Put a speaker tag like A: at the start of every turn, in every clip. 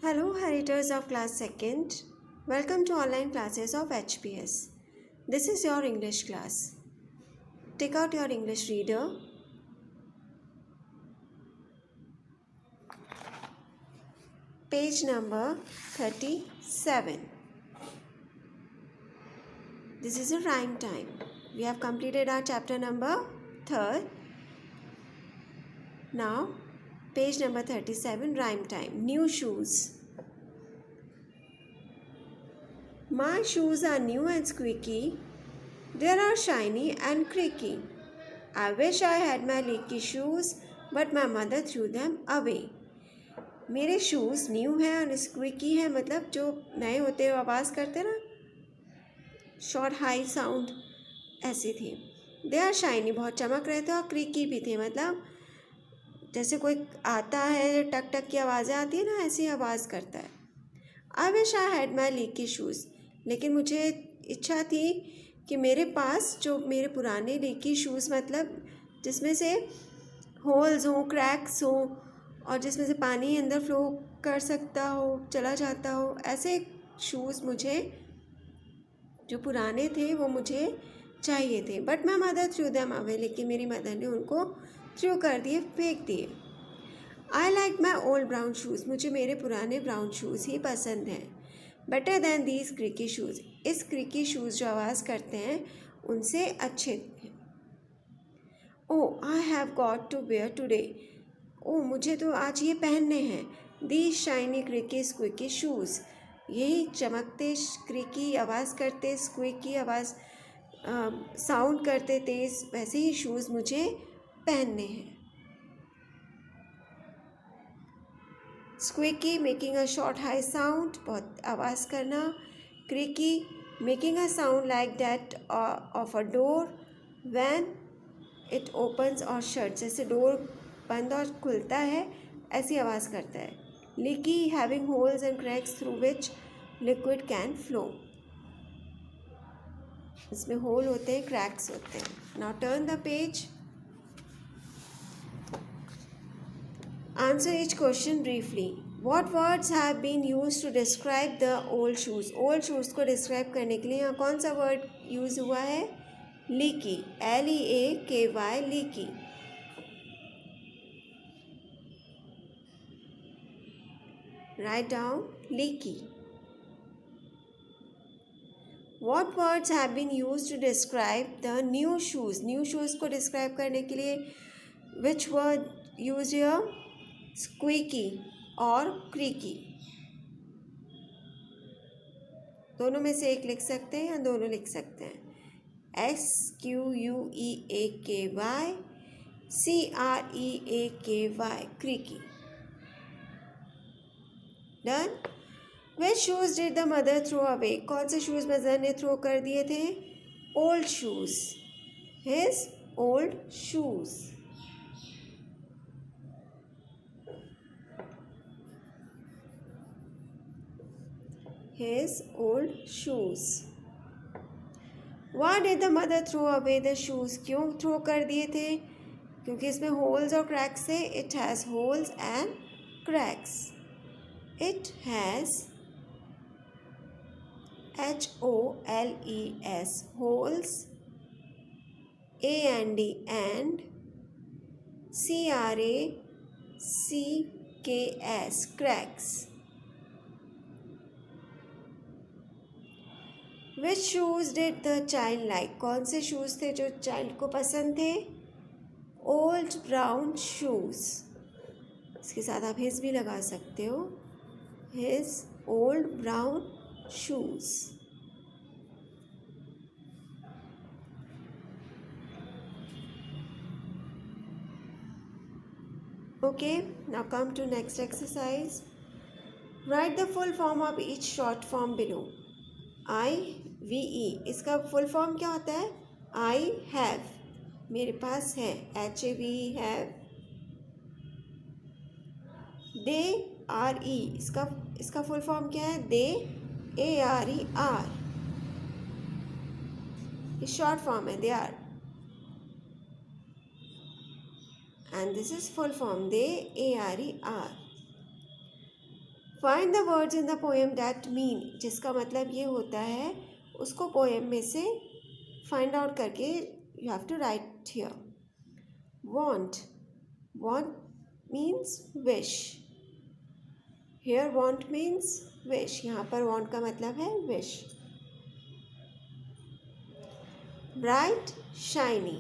A: Hello, Heritors of Class 2nd. Welcome to online classes of HPS. This is your English class. Take out your English reader. Page number 37. This is a rhyme time. We have completed our chapter number 3rd. Now, page number 37, rhyme time. New shoes. My shoes are new and squeaky. They are shiny and creaky. I wish I had my leaky shoes, but my mother threw them away. मेरे shoes new हैं और स्क्विकी हैं, मतलब जो नए होते हुए आवाज़ करते ना, शॉर्ट हाई साउंड ऐसी थी. दे आर शाइनी, बहुत चमक रहे थे, और क्रीकी भी थे, मतलब जैसे कोई आता है टक टक की आवाज़ें आती है ना, ऐसी आवाज़ करता है. I wish I had my leaky shoes, लेकिन मुझे इच्छा थी कि मेरे पास जो मेरे पुराने लीकी शूज़, मतलब जिसमें से होल्स हों, क्रैक्स हों, और जिसमें से पानी अंदर फ्लो कर सकता हो, चला जाता हो, ऐसे शूज़ मुझे जो पुराने थे वो मुझे चाहिए थे. But my mother through them away, लेकिन मेरी मदर ने उनको थ्रू कर दिए, फेंक दिए. I like my old brown shoes, मुझे मेरे पुराने ब्राउन शूज़ ही पसंद हैं. बेटर दैन दीज क्रिकी शूज़, इस क्रिकी शूज़ जो आवाज़ करते हैं उनसे अच्छे हैं. Oh I have got to wear today, oh मुझे तो आज ये पहनने हैं. These shiny creaky squeaky shoes, यही चमकते क्रिकी आवाज़ करते, स्क्विकी आवाज़ साउंड करते तेज़, वैसे ही शूज़ मुझे पहनने हैं. Squeaky making a short high sound, बहुत आवाज़ करना. Creaky making a sound like that of a door when it opens और शट, जैसे डोर बंद और खुलता है ऐसी आवाज़ करता है. Leaky having holes and cracks through which liquid can flow, इसमें होल होते हैं, क्रैक्स होते हैं. Now turn the page. Answer each question briefly. What words have been used to describe the old shoes? Old shoes को describe करने के लिए यहाँ कौन सा word use हुआ है? Leaky, Leaky, leaky. Write down leaky. What words have been used to describe the new shoes? New shoes को describe करने के लिए which word used here? Squeaky और creaky. दोनों में से एक लिख सकते हैं या दोनों लिख सकते हैं. SQUEAKY, CREAKY, creaky. Done. Which shoes did the mother throw away? कौन से शूज़ मदर ने थ्रो कर दिए थे? Old shoes. His old shoes. His old shoes. Why did the mother throw away the shoes? क्यों थ्रो कर दिए थे? क्योंकि इसमें होल्स और क्रैक्स है. It has holes and cracks. It has HOLES, holes, AND and CRACKS, cracks. Which shoes did the child like? कौन से शूज़ थे जो चाइल्ड को पसंद थे? Old brown shoes. इसके साथ आप हिज भी लगा सकते हो. His old brown shoes. Okay, now come to next exercise. Write the full form of each short form below. IVE, इसका फुल फॉर्म क्या होता है? I have, मेरे पास है. HAVE, have. They are, इसका फुल फॉर्म क्या है? They, ARE, are. ये शॉर्ट फॉर्म है, they are. And this is full form, they, ARE, are. Find the words in the poem that mean, जिसका मतलब ये होता है, उसको पोएम में से फाइंड आउट करके you have to write here. Want. Want means wish. Here want means wish. यहाँ पर want का मतलब है wish. Bright, shiny.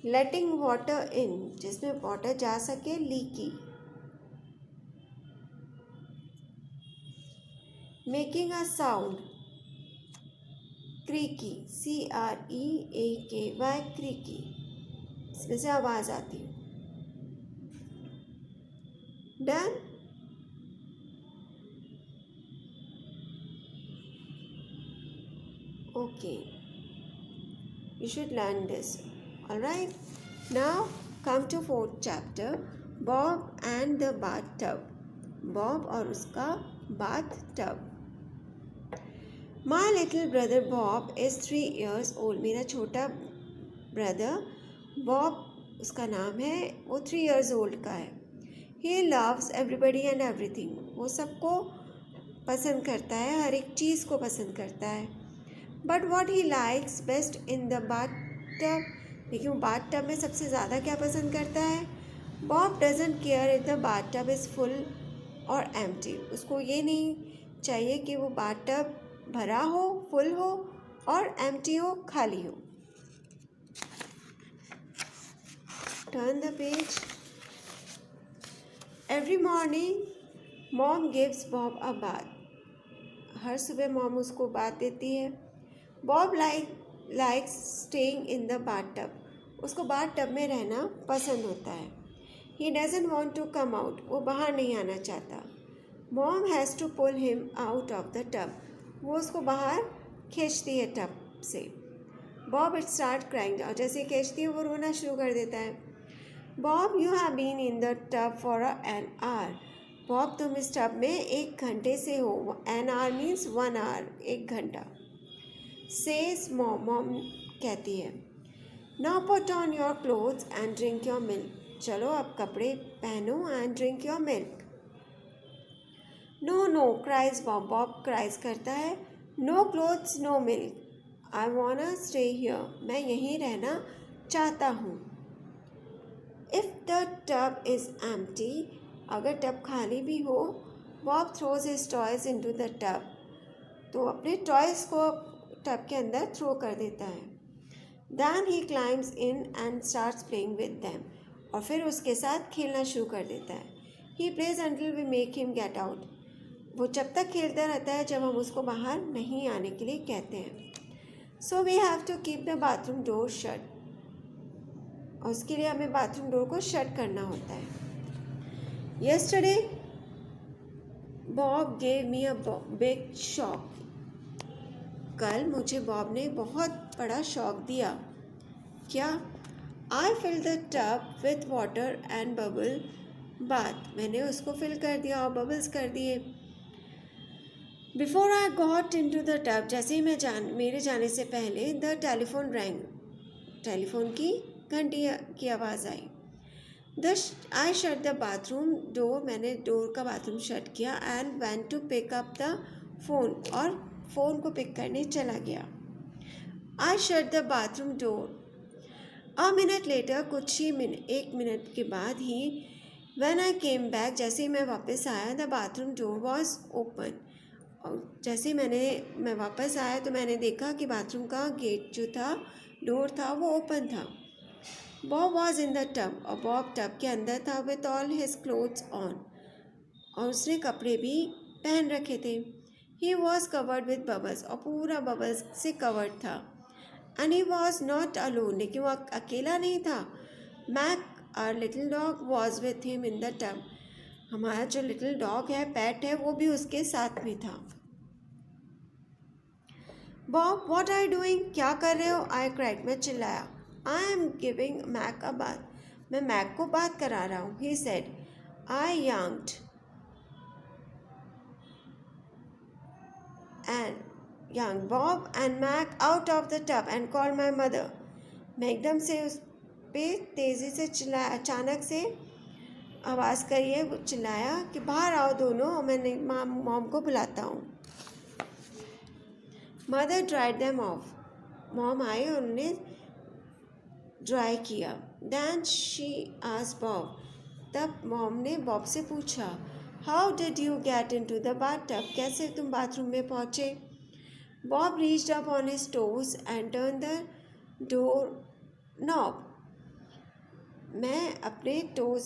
A: Letting water in, जिसमें water जा सके, leaky. Making a sound, creaky, creaky, creaky, इसमें से आवाज़ आती है. Done. Okay, you should learn this. All right. Now come to fourth chapter, Bob and the bathtub. Bob और उसका bathtub. My little brother Bob is 3 years old. मेरा छोटा brother Bob, उसका नाम है, वो 3 years old का है. He loves everybody and everything. वो सबको पसंद करता है, हर एक चीज़ को पसंद करता है. But what he likes best in the bathtub, लेकिन वो bathtub में सबसे ज़्यादा क्या पसंद करता है? Bob doesn't care if the bathtub is full or empty. उसको ये नहीं चाहिए कि वो bathtub भरा हो, full हो, और empty हो, खाली हो. Turn the page. Every morning, Mom gives Bob a bath. हर सुबह मॉम उसको बात देती है. Bob likes staying in the bathtub. उसको bathtub में रहना पसंद होता है. He doesn't want to come out. वो बाहर नहीं आना चाहता. Mom has to pull him out of the tub. वो उसको बाहर खींचती है टब से. Bob start crying. और जैसे खींचती है वो रोना शुरू कर देता है. Bob, you have been in the tub for an hour. Bob, तुम इस टब में 1 घंटे से हो. An hour means 1 hour. 1 घंटा. Says mom. Mom कहती है. Now put on your clothes and drink your milk. चलो अब कपड़े पहनो and drink your milk. No, cries Bob. Bob cries करता है. No clothes, no milk. I wanna stay here. मैं यहीं रहना चाहता हूँ. If the tub is empty, अगर टब खाली भी हो, Bob throws his toys into the tub. तो अपने टॉयज़ को टब के अंदर थ्रो कर देता है. Then he climbs in and starts playing with them. और फिर उसके साथ खेलना शुरू कर देता है. He plays until we make him get out. वो जब तक खेलता रहता है जब हम उसको बाहर नहीं आने के लिए कहते हैं. So we have to keep the bathroom door shut. और उसके लिए हमें बाथरूम डोर को शट करना होता है. Yesterday, Bob gave me a big shock. कल मुझे बॉब ने बहुत बड़ा शॉक दिया. क्या? I filled the tub with water and bubble bath. मैंने उसको फिल कर दिया और बबल्स कर दिए. Before I got into the tub, जैसे ही मेरे जाने से पहले the telephone rang. टेलीफोन की घंटी की आवाज़ आई. I shut the bathroom door. मैंने डोर का बाथरूम शट किया and went to pick up the phone. और फ़ोन को पिक करने चला गया. I shut the bathroom door. A minute later, कुछ ही 1 मिनट के बाद ही, when I came back, जैसे ही मैं वापस आया, the bathroom door was open. और जैसे मैं वापस आया तो मैंने देखा कि बाथरूम का गेट जो था, डोर था, वो ओपन था. Bob was in the tub. और बॉब टब के अंदर था with all his clothes on. और उसने कपड़े भी पहन रखे थे. He was covered with bubbles. और पूरा बबल्स से कवर्ड था. And he was not alone. लेकिन वो अकेला नहीं था. Mac, our little dog, was with him in the tub. हमारा जो लिटिल डॉग है, पेट है, वो भी उसके साथ में था. Bob, what are you doing? क्या कर रहे हो? I cried. मैं चिल्लाया. I am giving Mac a bath. मैं मैक को बात करा रहा हूँ. He said. I yanked Bob and Mac out of the tub and called my mother. मैं एकदम से उस पे तेज़ी से चिल्लाया. अचानक से आवाज़ करिए, वो चिल्लाया कि बाहर आओ दोनों, मैं मॉम को बुलाता हूँ। Mother dried them off. Mom आई और उन्हें ड्राई किया। Then she asked Bob. तब मॉम ने बॉब से पूछा, how did you get into the bathtub? कैसे तुम बाथरूम में पहुँचे? Bob reached up on his toes and turn the door knob. मैं अपने टोज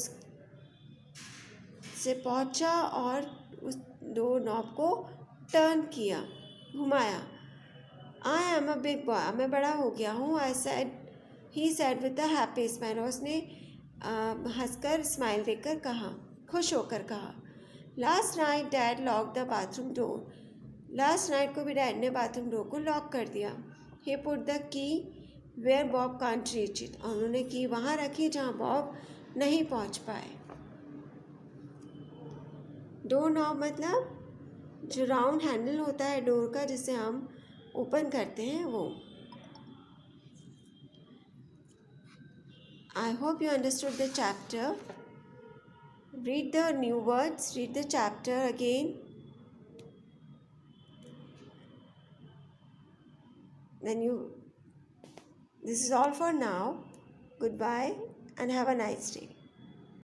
A: से पहुंचा और उस डोर नॉब को टर्न किया, घुमाया। I am a big boy, मैं बड़ा हो गया हूँ। I said, he said with a happy smile. उसने हंसकर स्माइल देकर कहा, खुश होकर कहा। Last night dad lock the bathroom door. Last night को भी डैड ने बाथरूम डोर को लॉक कर दिया। He put the key where Bob can't reach it. और उन्होंने की वहाँ रखी जहाँ बॉब नहीं पहुँच पाए। डोर नॉब मतलब जो राउंड हैंडल होता है डोर का, जिसे हम ओपन करते हैं, वो। I hope you understood the chapter. Read the new words, read the chapter again. This is all for now. Goodbye and have a nice day.